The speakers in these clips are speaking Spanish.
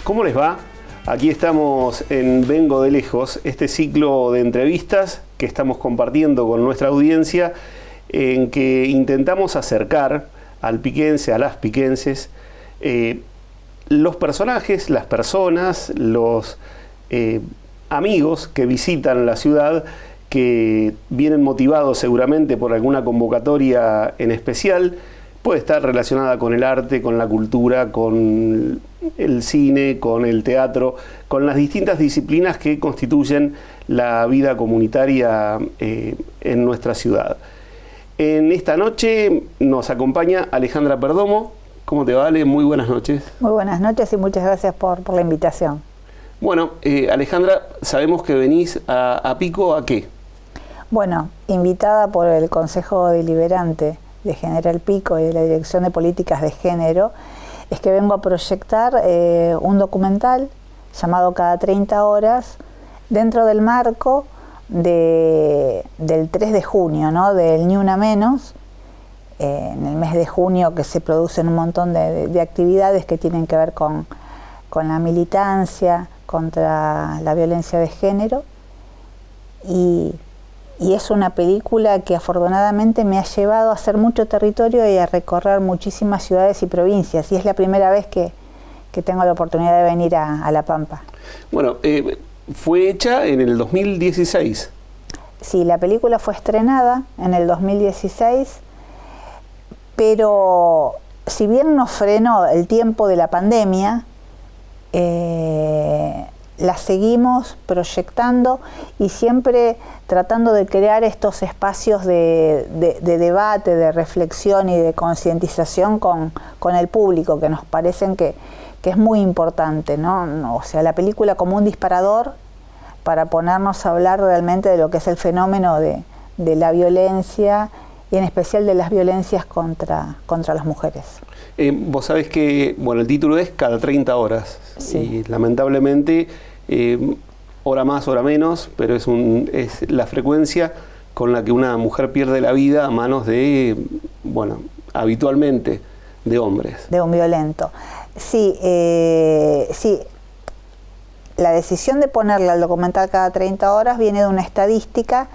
¿Cómo les va? Aquí estamos en Vengo de Lejos, este ciclo de entrevistas que estamos compartiendo con nuestra audiencia, en que intentamos acercar al piquense, a las piquenses, los personajes, las personas, los amigos que visitan la ciudad, que vienen motivados seguramente por alguna convocatoria en especial. Puede estar relacionada con el arte, con la cultura, con el cine, con el teatro, con las distintas disciplinas que constituyen la vida comunitaria en nuestra ciudad. En esta noche nos acompaña Alejandra Perdomo. ¿Cómo te va, Ale? Muy buenas noches. Muy buenas noches y muchas gracias por la invitación. Bueno, Alejandra, sabemos que venís a Pico, ¿a qué? Bueno, invitada por el Consejo Deliberante de General Pico y de la Dirección de Políticas de Género, es que vengo a proyectar un documental llamado Cada 30 horas, dentro del marco del 3 de junio, ¿no? Del Ni Una Menos, en el mes de junio, que se producen un montón de actividades que tienen que ver con la militancia contra la violencia de género, y es una película que afortunadamente me ha llevado a hacer mucho territorio y a recorrer muchísimas ciudades y provincias, y es la primera vez que tengo la oportunidad de venir a La Pampa. Bueno, fue hecha en el 2016. Sí, la película fue estrenada en el 2016, pero si bien nos frenó el tiempo de la pandemia, la seguimos proyectando y siempre tratando de crear estos espacios de debate, de reflexión y de concientización con el público, que nos parecen que es muy importante, ¿no? O sea, la película como un disparador para ponernos a hablar realmente de lo que es el fenómeno de la violencia, y en especial de las violencias contra las mujeres. Vos sabés que, bueno, el título es Cada 30 horas. Sí. Y lamentablemente, hora más, hora menos, pero es la frecuencia con la que una mujer pierde la vida a manos de, bueno, habitualmente, de hombres. De un violento. Sí, sí. La decisión de ponerle al documental Cada 30 horas viene de una estadística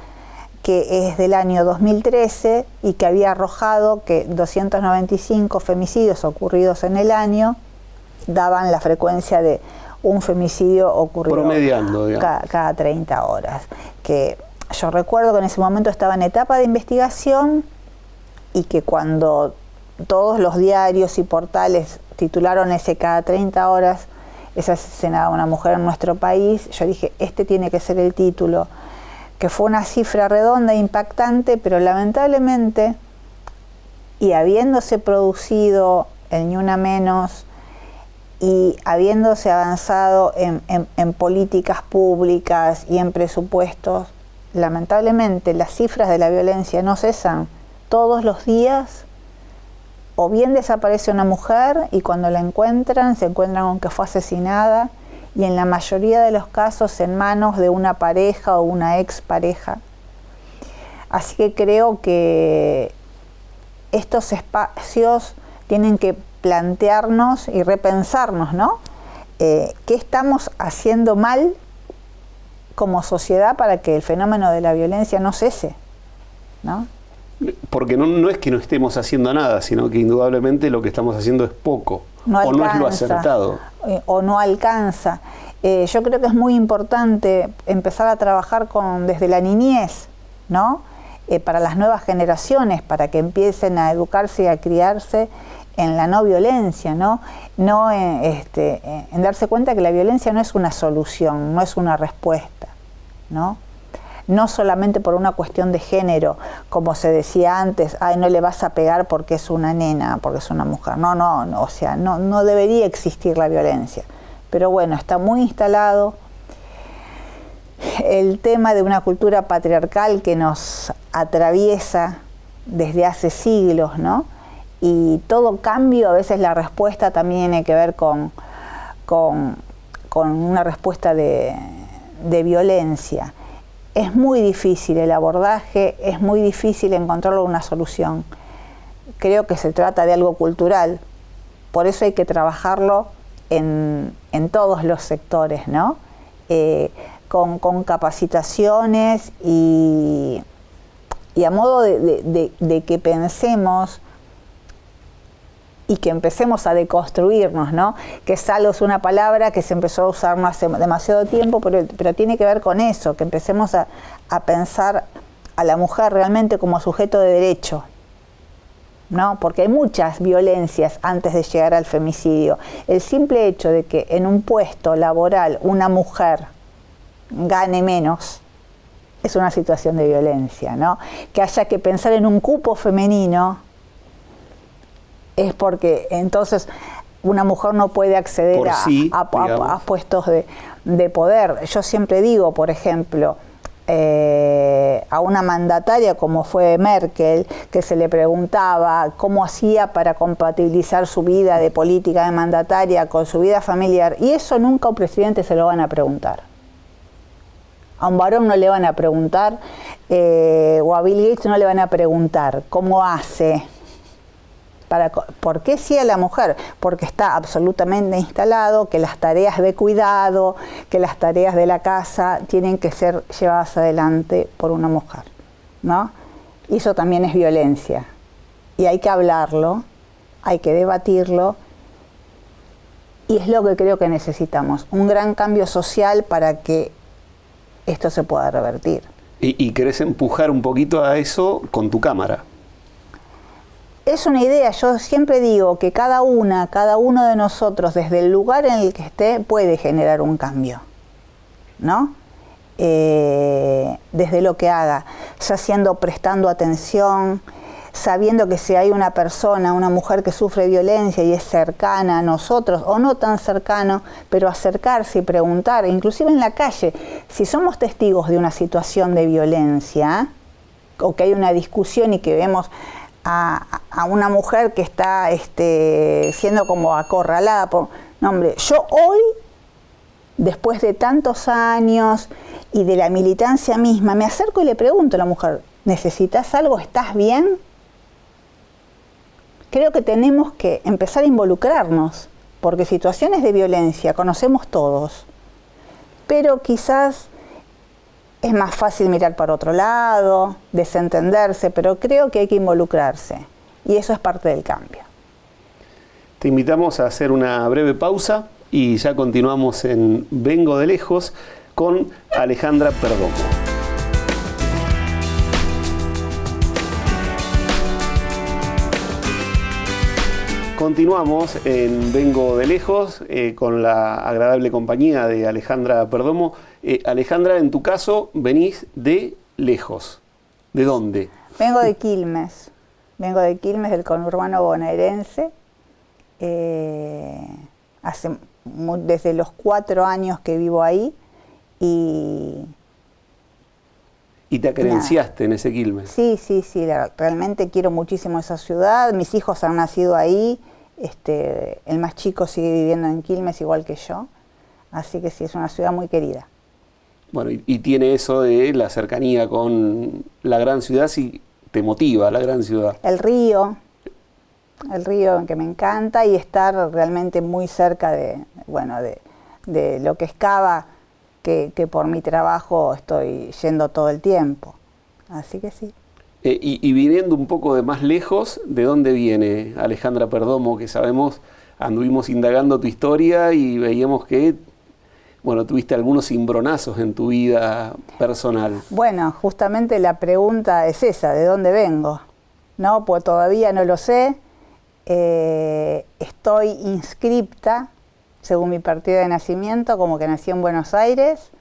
que es del año 2013 y que había arrojado que 295 femicidios ocurridos en el año daban la frecuencia de un femicidio ocurrido promediando, cada 30 horas. Que yo recuerdo que en ese momento estaba en etapa de investigación y que cuando todos los diarios y portales titularon ese Cada 30 horas es asesinada una mujer en nuestro país, yo dije, este tiene que ser el título, que fue una cifra redonda e impactante, pero lamentablemente, y habiéndose producido el Ni Una Menos y habiéndose avanzado en políticas públicas y en presupuestos, lamentablemente las cifras de la violencia no cesan. Todos los días o bien desaparece una mujer y cuando la encuentran, se encuentran con que fue asesinada, y en la mayoría de los casos en manos de una pareja o una expareja. Así que creo que estos espacios tienen que plantearnos y repensarnos, ¿no? ¿Qué estamos haciendo mal como sociedad para que el fenómeno de la violencia no cese, ¿no? Porque no es que no estemos haciendo nada, sino que indudablemente lo que estamos haciendo es poco, no alcanza, o no es lo acertado. O no alcanza. Yo creo que es muy importante empezar a trabajar desde la niñez, ¿no? Para las nuevas generaciones, para que empiecen a educarse y a criarse en la no violencia, ¿no? En darse cuenta que la violencia no es una solución, no es una respuesta, ¿no? No solamente por una cuestión de género, como se decía antes, ay, no le vas a pegar porque es una nena, porque es una mujer. No, o sea, no debería existir la violencia. Pero bueno, está muy instalado el tema de una cultura patriarcal que nos atraviesa desde hace siglos, ¿no? Y todo cambio, a veces la respuesta también tiene que ver con una respuesta de violencia. Es muy difícil el abordaje, es muy difícil encontrarle una solución. Creo que se trata de algo cultural, por eso hay que trabajarlo en todos los sectores, ¿no? Con capacitaciones y a modo de que pensemos y que empecemos a deconstruirnos, ¿no? Que salud es una palabra que se empezó a usar no hace demasiado tiempo, pero tiene que ver con eso, que empecemos a pensar a la mujer realmente como sujeto de derecho, ¿no? Porque hay muchas violencias antes de llegar al femicidio. El simple hecho de que en un puesto laboral una mujer gane menos es una situación de violencia, ¿no? Que haya que pensar en un cupo femenino es porque entonces una mujer no puede acceder a puestos de poder. Yo siempre digo, por ejemplo, a una mandataria como fue Merkel, que se le preguntaba cómo hacía para compatibilizar su vida de política de mandataria con su vida familiar, y eso nunca a un presidente se lo van a preguntar. A un varón no le van a preguntar, o a Bill Gates no le van a preguntar cómo hace. ¿Por qué sí a la mujer? Porque está absolutamente instalado que las tareas de cuidado, que las tareas de la casa tienen que ser llevadas adelante por una mujer, ¿no? Y eso también es violencia. Y hay que hablarlo, hay que debatirlo, y es lo que creo que necesitamos, un gran cambio social para que esto se pueda revertir. ¿Y querés empujar un poquito a eso con tu cámara? Es una idea, yo siempre digo que cada uno de nosotros, desde el lugar en el que esté, puede generar un cambio, ¿no? Desde lo que haga, ya siendo prestando atención, sabiendo que si hay una persona, una mujer que sufre violencia y es cercana a nosotros, o no tan cercano, pero acercarse y preguntar, inclusive en la calle, si somos testigos de una situación de violencia, o que hay una discusión y que vemos a una mujer que está siendo como acorralada por... No, hombre, yo hoy, después de tantos años y de la militancia misma, me acerco y le pregunto a la mujer, ¿necesitas algo? ¿Estás bien? Creo que tenemos que empezar a involucrarnos, porque situaciones de violencia conocemos todos, pero quizás es más fácil mirar para otro lado, desentenderse, pero creo que hay que involucrarse, y eso es parte del cambio. Te invitamos a hacer una breve pausa y ya continuamos en Vengo de Lejos con Alejandra Perdomo. Continuamos en Vengo de Lejos con la agradable compañía de Alejandra Perdomo. Alejandra, en tu caso, venís de lejos. ¿De dónde? Vengo de Quilmes, del conurbano bonaerense. Desde los 4 años que vivo ahí y te acerenciaste en ese Quilmes. Sí, realmente quiero muchísimo esa ciudad. Mis hijos han nacido ahí. El más chico sigue viviendo en Quilmes igual que yo. Así que sí, es una ciudad muy querida. Bueno, y tiene eso de la cercanía con la gran ciudad, si te motiva la gran ciudad. El río que me encanta, y estar realmente muy cerca de lo que es Cava, que por mi trabajo estoy yendo todo el tiempo. Así que sí. Y viniendo un poco de más lejos, ¿de dónde viene Alejandra Perdomo? Que sabemos, anduvimos indagando tu historia y veíamos que tuviste algunos cimbronazos en tu vida personal. Bueno, justamente la pregunta es esa, ¿de dónde vengo? No, pues todavía no lo sé. Estoy inscripta, según mi partida de nacimiento, como que nací en Buenos Aires,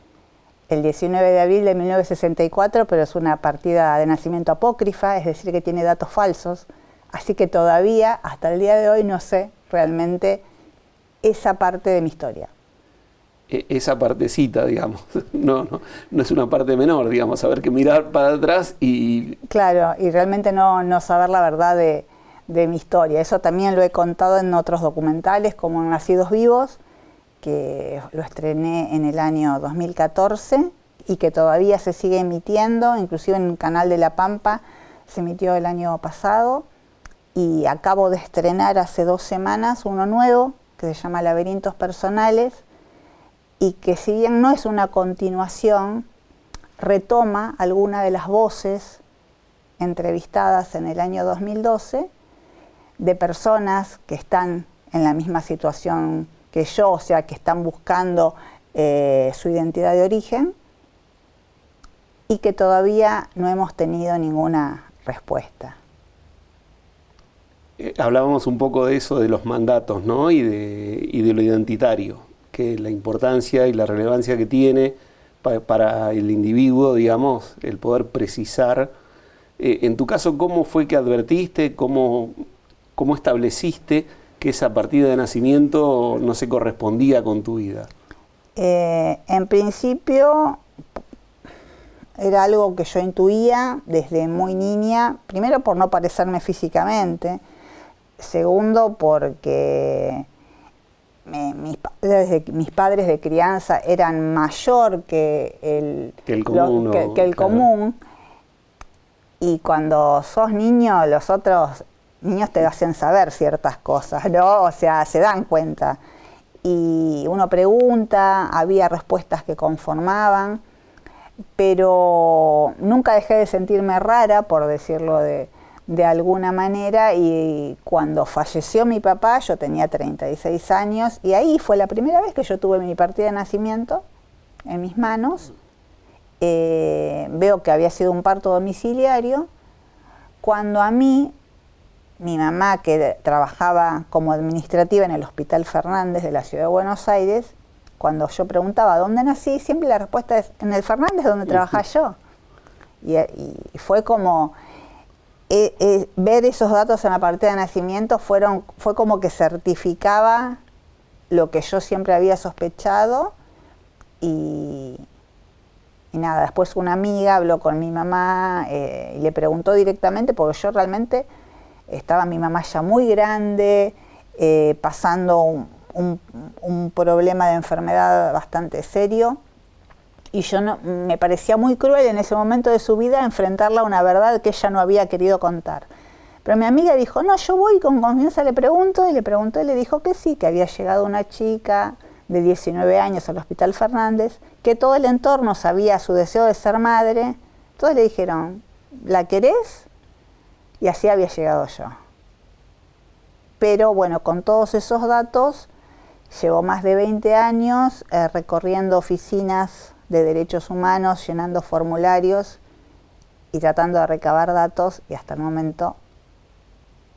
el 19 de abril de 1964, pero es una partida de nacimiento apócrifa, es decir, que tiene datos falsos. Así que todavía, hasta el día de hoy, no sé realmente esa parte de mi historia. Esa partecita, digamos, no es una parte menor, digamos, saber que mirar para atrás y... Claro, y realmente no saber la verdad de mi historia. Eso también lo he contado en otros documentales, como en Nacidos Vivos, que lo estrené en el año 2014 y que todavía se sigue emitiendo, inclusive en el canal de La Pampa se emitió el año pasado, y acabo de estrenar hace 2 semanas uno nuevo, que se llama Laberintos Personales, y que si bien no es una continuación, retoma alguna de las voces entrevistadas en el año 2012 de personas que están en la misma situación que yo, o sea, que están buscando su identidad de origen y que todavía no hemos tenido ninguna respuesta. Hablábamos un poco de eso, de los mandatos, ¿no? y de lo identitario, que la importancia y la relevancia que tiene para el individuo, digamos, el poder precisar. En tu caso, ¿cómo fue que advertiste, cómo estableciste que esa partida de nacimiento no se correspondía con tu vida? En principio era algo que yo intuía desde muy niña, primero por no parecerme físicamente, segundo porque mis padres de crianza eran mayor que el común, y cuando sos niño los otros niños te hacen saber ciertas cosas, ¿no? O sea, se dan cuenta. Y uno pregunta, había respuestas que conformaban, pero nunca dejé de sentirme rara, por decirlo de alguna manera, y cuando falleció mi papá yo tenía 36 años, y ahí fue la primera vez que yo tuve mi partida de nacimiento en mis manos. Veo que había sido un parto domiciliario, cuando a mí, mi mamá, que trabajaba como administrativa en el Hospital Fernández de la Ciudad de Buenos Aires, cuando yo preguntaba dónde nací, siempre la respuesta es en el Fernández, donde trabajaba yo. Y fue como, ver esos datos en la partida de nacimiento fue como que certificaba lo que yo siempre había sospechado. Y nada, después una amiga habló con mi mamá y le preguntó directamente, porque yo realmente estaba mi mamá ya muy grande, pasando un problema de enfermedad bastante serio, y me parecía muy cruel en ese momento de su vida enfrentarla a una verdad que ella no había querido contar. Pero mi amiga dijo, no, yo voy con confianza, le pregunto, y le dijo que sí, que había llegado una chica de 19 años al Hospital Fernández, que todo el entorno sabía su deseo de ser madre. Todos le dijeron, ¿la querés? Y así había llegado yo. Pero bueno, con todos esos datos, llevo más de 20 años recorriendo oficinas de derechos humanos, llenando formularios y tratando de recabar datos, y hasta el momento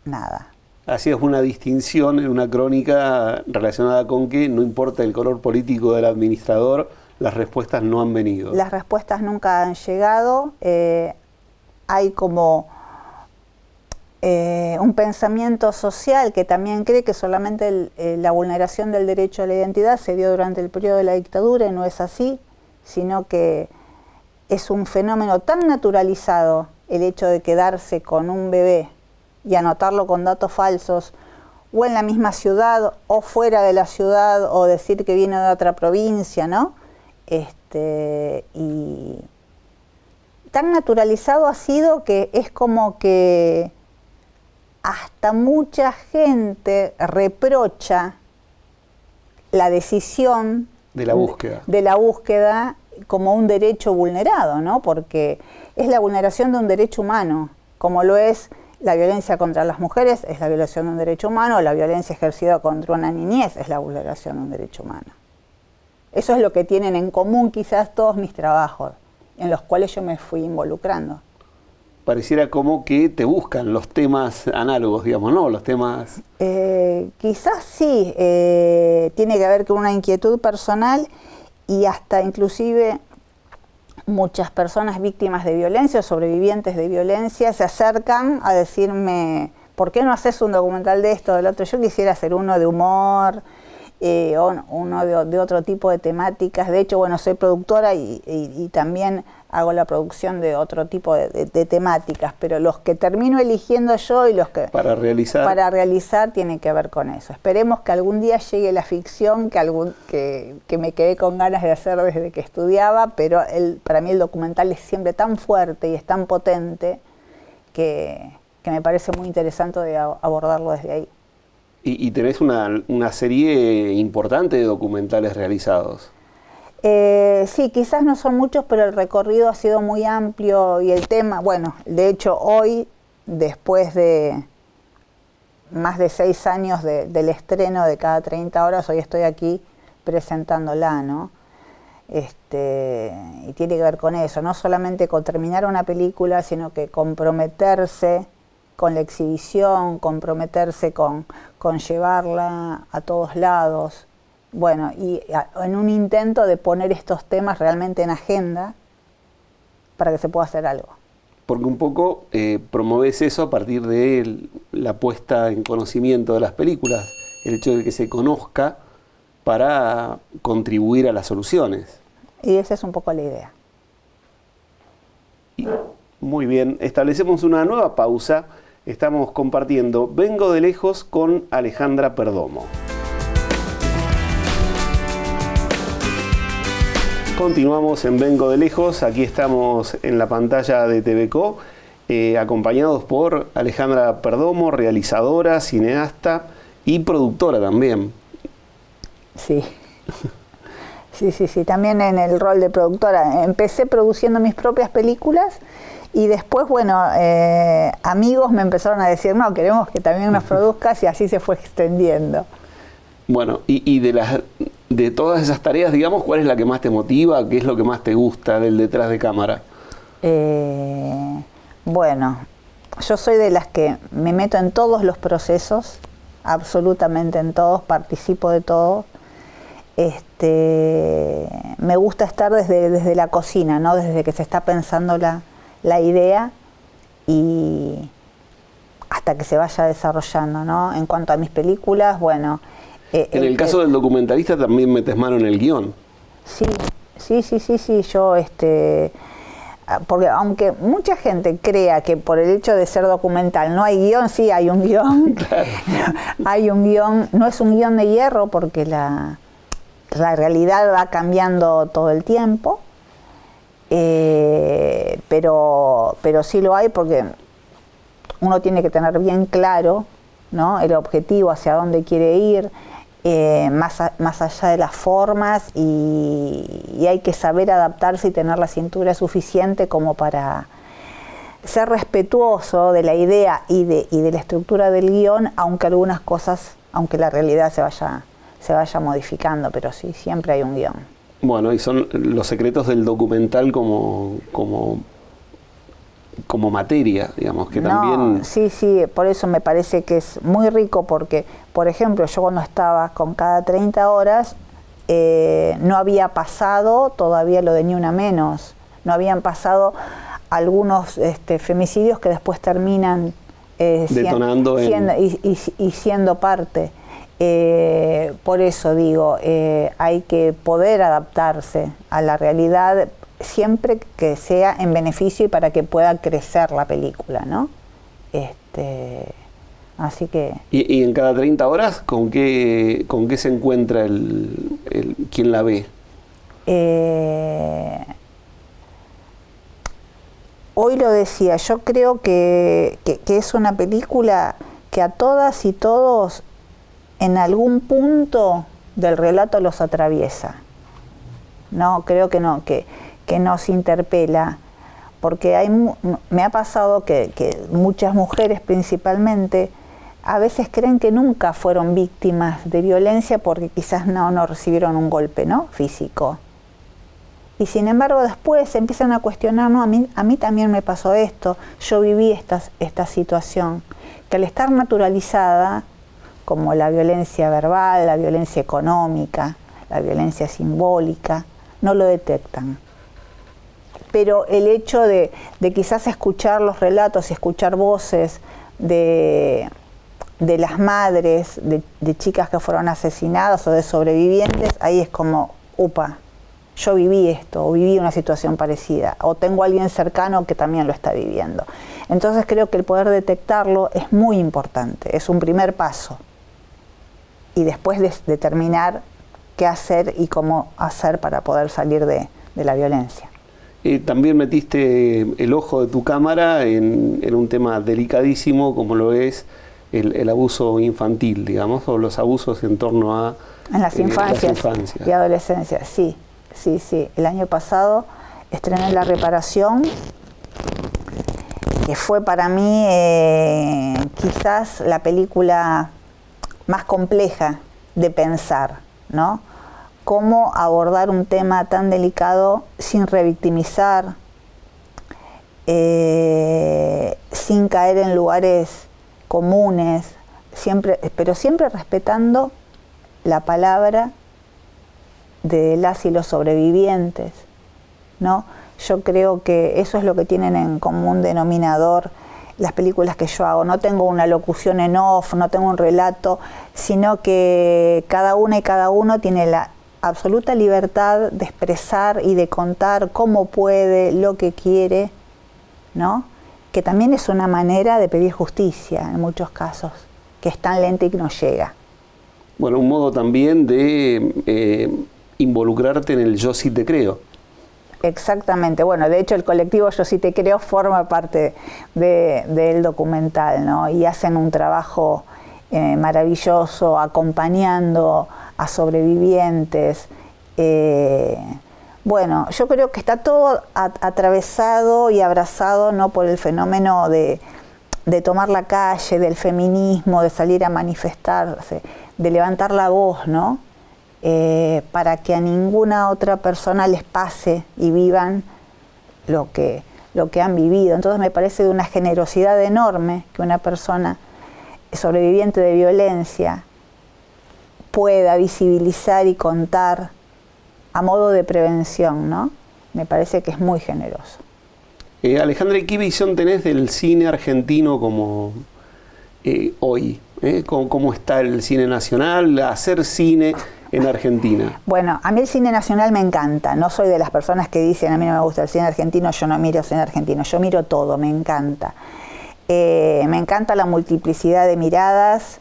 nada. Hacías una distinción en una crónica relacionada con que no importa el color político del administrador, las respuestas no han venido. Las respuestas nunca han llegado. Hay como un pensamiento social que también cree que solamente la vulneración del derecho a la identidad se dio durante el periodo de la dictadura, y no es así, sino que es un fenómeno tan naturalizado el hecho de quedarse con un bebé y anotarlo con datos falsos, o en la misma ciudad o fuera de la ciudad, o decir que viene de otra provincia, ¿no? Y tan naturalizado ha sido que es como que hasta mucha gente reprocha la decisión de la búsqueda como un derecho vulnerado, ¿no? Porque es la vulneración de un derecho humano, como lo es la violencia contra las mujeres, es la violación de un derecho humano, o la violencia ejercida contra una niñez es la vulneración de un derecho humano. Eso es lo que tienen en común quizás todos mis trabajos, en los cuales yo me fui involucrando. Pareciera como que te buscan los temas análogos, digamos, ¿no? Los temas... Quizás sí, tiene que ver con una inquietud personal, y hasta inclusive muchas personas víctimas de violencia o sobrevivientes de violencia se acercan a decirme, ¿por qué no haces un documental de esto o del otro? Yo quisiera hacer uno de humor, o uno de otro tipo de temáticas. De hecho, bueno, soy productora y también hago la producción de otro tipo de temáticas, pero los que termino eligiendo yo y los que para realizar tienen que ver con eso. Esperemos que algún día llegue la ficción que me quedé con ganas de hacer desde que estudiaba, pero para mí el documental es siempre tan fuerte y es tan potente que me parece muy interesante de abordarlo desde ahí. Y tenés una serie importante de documentales realizados. Sí, quizás no son muchos, pero el recorrido ha sido muy amplio y el tema, bueno, de hecho hoy, después de más de 6 años del estreno de Cada 30 horas, hoy estoy aquí presentándola, ¿no? Y tiene que ver con eso, no solamente con terminar una película, sino que comprometerse con la exhibición, comprometerse con llevarla a todos lados. Bueno, y en un intento de poner estos temas realmente en agenda para que se pueda hacer algo. Porque un poco promovés eso a partir de la puesta en conocimiento de las películas, el hecho de que se conozca para contribuir a las soluciones. Y esa es un poco la idea. Muy bien, establecemos una nueva pausa. Estamos compartiendo Vengo de lejos con Alejandra Perdomo. Continuamos en Vengo de lejos, aquí estamos en la pantalla de TVCO, acompañados por Alejandra Perdomo, realizadora, cineasta y productora también. Sí. Sí, también en el rol de productora. Empecé produciendo mis propias películas y después, bueno, amigos me empezaron a decir, no, queremos que también nos produzcas, y así se fue extendiendo. Bueno, y de todas esas tareas, digamos, ¿cuál es la que más te motiva? ¿Qué es lo que más te gusta del detrás de cámara? Bueno, yo soy de las que me meto en todos los procesos, absolutamente en todos, participo de todo. Me gusta estar desde la cocina, ¿no? Desde que se está pensando la idea y hasta que se vaya desarrollando, ¿no? En cuanto a mis películas, bueno... en el caso del documentalista también metes mano en el guión. Sí, yo, porque aunque mucha gente crea que por el hecho de ser documental no hay guión, sí hay un guión. Claro. Hay un guión, no es un guión de hierro porque la realidad va cambiando todo el tiempo, pero sí lo hay porque uno tiene que tener bien claro, ¿no?, el objetivo, hacia dónde quiere ir, más allá de las formas, y hay que saber adaptarse y tener la cintura suficiente como para ser respetuoso de la idea y de la estructura del guión, aunque algunas cosas, aunque la realidad se vaya modificando, pero sí, siempre hay un guión. Bueno, y son los secretos del documental como materia, digamos, que también... Sí, por eso me parece que es muy rico, porque, por ejemplo, yo cuando estaba con Cada 30 horas, no había pasado todavía lo de Ni Una Menos, no habían pasado algunos femicidios que después terminan detonando siendo parte. Por eso digo, hay que poder adaptarse a la realidad siempre que sea en beneficio y para que pueda crecer la película, ¿no? Así que... ¿Y en Cada 30 horas con qué se encuentra quien la ve? Hoy lo decía, yo creo que es una película que a todas y todos en algún punto del relato los atraviesa. No, creo que no, que nos interpela, porque me ha pasado que muchas mujeres principalmente a veces creen que nunca fueron víctimas de violencia porque quizás no recibieron un golpe, ¿no?, físico. Y sin embargo después empiezan a cuestionar, no, a mí también me pasó esto, yo viví esta situación, que al estar naturalizada, como la violencia verbal, la violencia económica, la violencia simbólica, no lo detectan. Pero el hecho de quizás escuchar los relatos y escuchar voces de las madres, de chicas que fueron asesinadas o de sobrevivientes, ahí es como, upa, yo viví esto, o viví una situación parecida, o tengo a alguien cercano que también lo está viviendo. Entonces creo que el poder detectarlo es muy importante, es un primer paso. Y después determinar qué hacer y cómo hacer para poder salir de la violencia. También metiste el ojo de tu cámara en un tema delicadísimo como lo es el abuso infantil, digamos, o los abusos en torno a en las infancias y adolescencias. Sí. El año pasado estrené La Reparación, que fue para mí quizás la película más compleja de pensar, ¿no? Cómo abordar un tema tan delicado sin revictimizar, sin caer en lugares comunes, pero siempre respetando la palabra de las y los sobrevivientes, ¿no? Yo creo que eso es lo que tienen en común denominador las películas que yo hago. No tengo una locución en off, no tengo un relato, sino que cada una y cada uno tiene la absoluta libertad de expresar y de contar cómo puede, lo que quiere, ¿no? Que también es una manera de pedir justicia en muchos casos, que es tan lenta y que no llega. Bueno, un modo también de involucrarte en el yo sí te creo. Exactamente. Bueno, de hecho el colectivo Yo sí te creo forma parte del documental, ¿no? Y hacen un trabajo maravilloso acompañando a sobrevivientes. Bueno, yo creo que está todo atravesado y abrazado, ¿no?, por el fenómeno de tomar la calle, del feminismo, de salir a manifestarse, de levantar la voz, ¿no? Para que a ninguna otra persona les pase y vivan lo que han vivido. Entonces me parece de una generosidad enorme que una persona sobreviviente de violencia pueda visibilizar y contar a modo de prevención, ¿no? Me parece que es muy generoso. Alejandra, ¿qué visión tenés del cine argentino como hoy? ¿Cómo está el cine nacional, hacer cine en Argentina? Bueno, a mí el cine nacional me encanta. No soy de las personas que dicen a mí no me gusta el cine argentino, yo no miro cine argentino. Yo miro todo, me encanta. Me encanta la multiplicidad de miradas.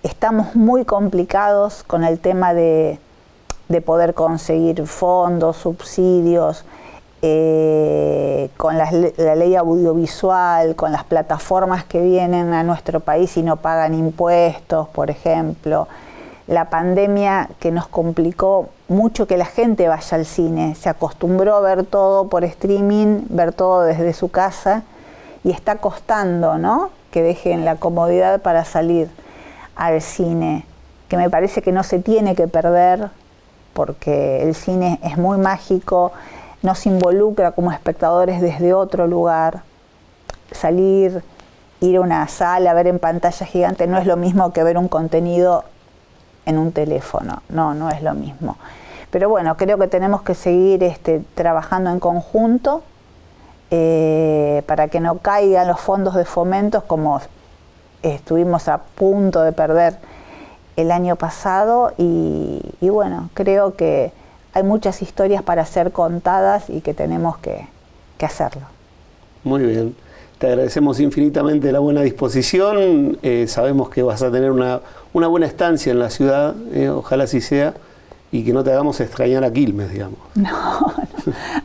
Estamos muy complicados con el tema de poder conseguir fondos, subsidios, con la ley audiovisual, con las plataformas que vienen a nuestro país y no pagan impuestos, por ejemplo. La pandemia que nos complicó mucho que la gente vaya al cine, se acostumbró a ver todo por streaming, ver todo desde su casa, y está costando, ¿no?, que dejen la comodidad para salir al cine, que me parece que no se tiene que perder, porque el cine es muy mágico, nos involucra como espectadores desde otro lugar. Salir, ir a una sala, ver en pantalla gigante no es lo mismo que ver un contenido en un teléfono, no es lo mismo. Pero bueno, creo que tenemos que seguir trabajando en conjunto para que no caigan los fondos de fomentos como estuvimos a punto de perder el año pasado y bueno, creo que hay muchas historias para ser contadas y que tenemos que hacerlo. Muy bien. Te agradecemos infinitamente la buena disposición. Sabemos que vas a tener una buena estancia en la ciudad, ojalá así sea, y que no te hagamos extrañar a Quilmes, digamos. No.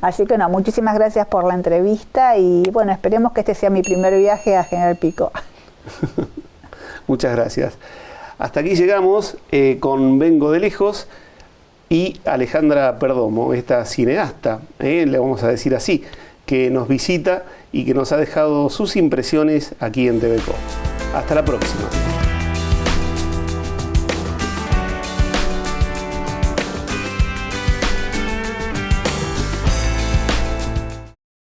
Así que muchísimas gracias por la entrevista y bueno, esperemos que este sea mi primer viaje a General Pico. Muchas gracias. Hasta aquí llegamos con Vengo de Lejos y Alejandra Perdomo, esta cineasta, le vamos a decir así, que nos visita y que nos ha dejado sus impresiones aquí en TVCO. Hasta la próxima.